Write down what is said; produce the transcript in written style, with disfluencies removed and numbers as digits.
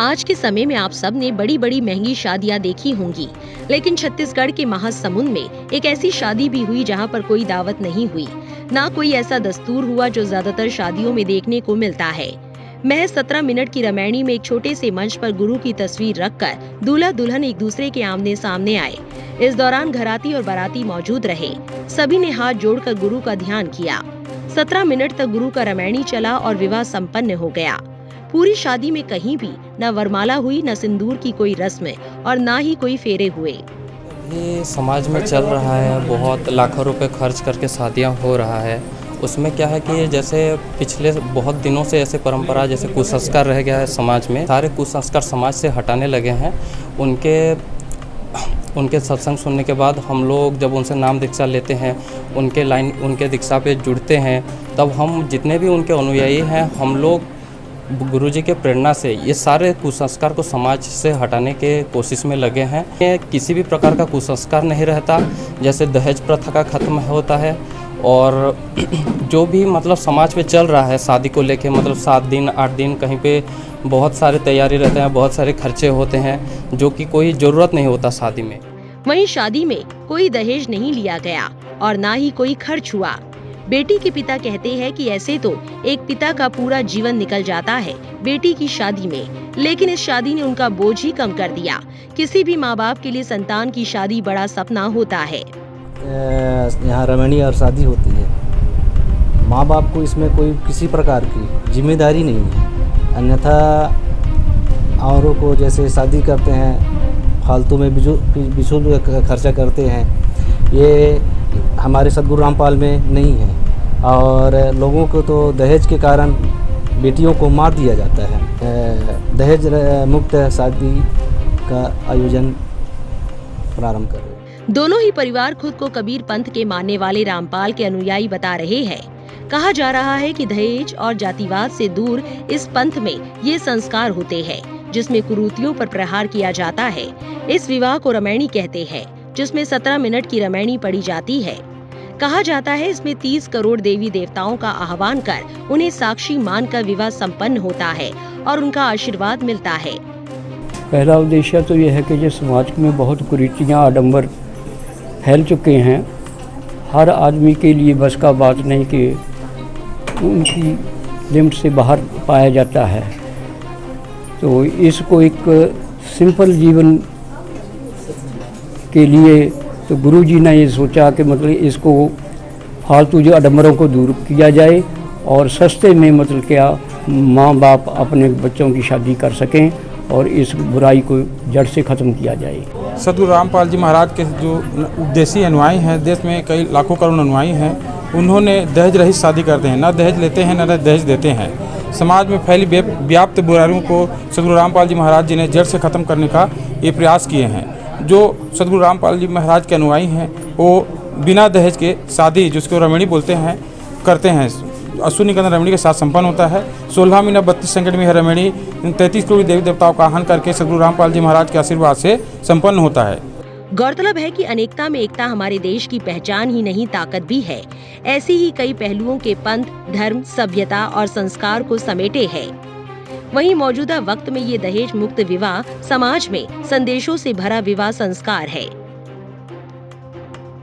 आज के समय में आप सब ने बड़ी बड़ी महंगी शादियां देखी होंगी, लेकिन छत्तीसगढ़ के महासमुंद में एक ऐसी शादी भी हुई जहां पर कोई दावत नहीं हुई, ना कोई ऐसा दस्तूर हुआ जो ज्यादातर शादियों में देखने को मिलता है। महज 17 मिनट की रामायणी में एक छोटे से मंच पर गुरु की तस्वीर रखकर दूल्हा दुल्हन एक दूसरे के आमने सामने आए। इस दौरान घराती और बाराती मौजूद रहे। सभी ने हाथ जोड़कर गुरु का ध्यान किया। 17 मिनट तक गुरु का रामायणी चला और विवाह संपन्न हो गया। पूरी शादी में कहीं भी न वरमाला हुई, न सिंदूर की कोई रस्म और न ही कोई फेरे हुए। ये समाज में चल रहा है, बहुत लाखों रुपए खर्च करके शादियां हो रहा है। उसमें क्या है कि जैसे पिछले बहुत दिनों से ऐसे परंपरा जैसे कुसंस्कार रह गया है समाज में, सारे कुसंस्कार समाज से हटाने लगे हैं। उनके सत्संग सुनने के बाद हम लोग जब उनसे नाम दीक्षा लेते हैं, उनके दीक्षा पे जुड़ते हैं, तब हम जितने भी उनके अनुयायी हैं, हम लोग गुरुजी के प्रेरणा से ये सारे कुसंस्कार को समाज से हटाने के कोशिश में लगे हैं। किसी भी प्रकार का कुसंस्कार नहीं रहता, जैसे दहेज प्रथा का खत्म होता है और जो भी मतलब समाज में चल रहा है शादी को लेके, मतलब 7 दिन 8 दिन कहीं पे बहुत सारे तैयारी रहते हैं, बहुत सारे खर्चे होते हैं जो कि कोई ज़रूरत नहीं होता शादी में। वहीं शादी में कोई दहेज नहीं लिया गया और ना ही कोई खर्च हुआ। बेटी के पिता कहते हैं कि ऐसे तो एक पिता का पूरा जीवन निकल जाता है बेटी की शादी में, लेकिन इस शादी ने उनका बोझ ही कम कर दिया। किसी भी माँ बाप के लिए संतान की शादी बड़ा सपना होता है। यहाँ रामायणी और शादी होती है, माँ बाप को इसमें कोई किसी प्रकार की जिम्मेदारी नहीं है। अन्यथा औरों को जैसे शादी करते हैं, फालतू में बिचूल खर्चा करते हैं, ये हमारे सदगुरु रामपाल में नहीं है। और लोगों को तो दहेज के कारण बेटियों को मार दिया जाता है। दहेज मुक्त शादी का आयोजन प्रारंभ करें। दोनों ही परिवार खुद को कबीर पंथ के मानने वाले रामपाल के अनुयायी बता रहे हैं। कहा जा रहा है कि दहेज और जातिवाद से दूर इस पंथ में ये संस्कार होते हैं जिसमें कुरीतियों पर प्रहार किया जाता है। इस विवाह को रामायणी कहते हैं, जिसमें 17 मिनट की रामायणी पढ़ी जाती है। कहा जाता है इसमें 30 करोड़ देवी देवताओं का आह्वान कर उन्हें साक्षी मानकर विवाह संपन्न होता है और उनका आशीर्वाद मिलता है। पहला उद्देश्य तो यह है कि जो समाज में बहुत कुरीतियाँ आडंबर फैल चुके हैं, हर आदमी के लिए बस का बात नहीं कि उनकी लिमिट से बाहर पाया जाता है। तो इसको एक सिंपल जीवन के लिए तो गुरुजी ने ये सोचा कि मतलब इसको फालतू जो आडंबरों को दूर किया जाए और सस्ते में मतलब क्या माँ बाप अपने बच्चों की शादी कर सकें और इस बुराई को जड़ से ख़त्म किया जाए। सदगुरु रामपाल जी महाराज के जो उपदेशी अनुयायी हैं, देश में कई लाखों करोड़ अनुयायी हैं, उन्होंने दहेज रहित शादी करते हैं, ना दहेज लेते हैं ना दहेज देते हैं। समाज में फैली व्याप्त बुराइयों को सदगुरु रामपाल जी महाराज जी ने जड़ से ख़त्म करने का ये प्रयास किए हैं। जो सदगुरु रामपाल जी महाराज के अनुयायी हैं वो बिना दहेज के शादी, जिसको रामायणी बोलते हैं, करते हैं। अश्विनी का रामायणी के साथ संपन्न होता है। 16 मिनट 32 सेकंड में रामायणी 33 करोड़ देवी देवताओं का आह्वान करके सदगुरु रामपाल जी महाराज के आशीर्वाद से संपन्न होता है। गौरतलब है कि अनेकता में एकता हमारे देश की पहचान ही नहीं, ताकत भी है। ऐसी ही कई पहलुओं के पंथ, धर्म, सभ्यता और संस्कार को समेटे है। वहीं मौजूदा वक्त में ये दहेज मुक्त विवाह समाज में संदेशों से भरा विवाह संस्कार है।